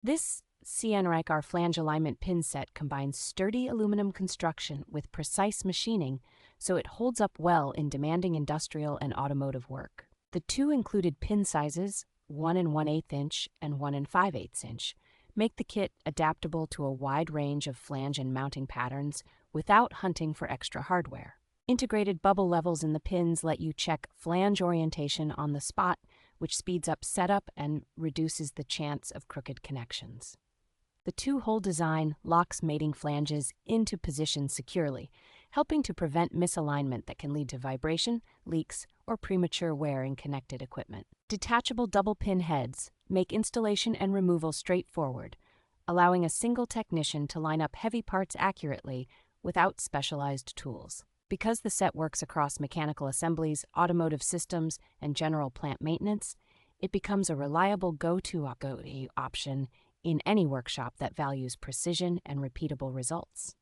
This CNRAQR Flange alignment pin set combines sturdy aluminum construction with precise machining, so it holds up well in demanding industrial and automotive work. The two included pin sizes, 1 1/8 inch and 1 5/8 inch, make the kit adaptable to a wide range of flange and mounting patterns without hunting for extra hardware. Integrated bubble levels in the pins let you check flange orientation on the spot, which speeds up setup and reduces the chance of crooked connections. The two-hole design locks mating flanges into position securely, helping to prevent misalignment that can lead to vibration, leaks, or premature wear in connected equipment. Detachable double-pin heads make installation and removal straightforward, allowing a single technician to line up heavy parts accurately without specialized tools. Because the set works across mechanical assemblies, automotive systems, and general plant maintenance, it becomes a reliable go-to option in any workshop that values precision and repeatable results.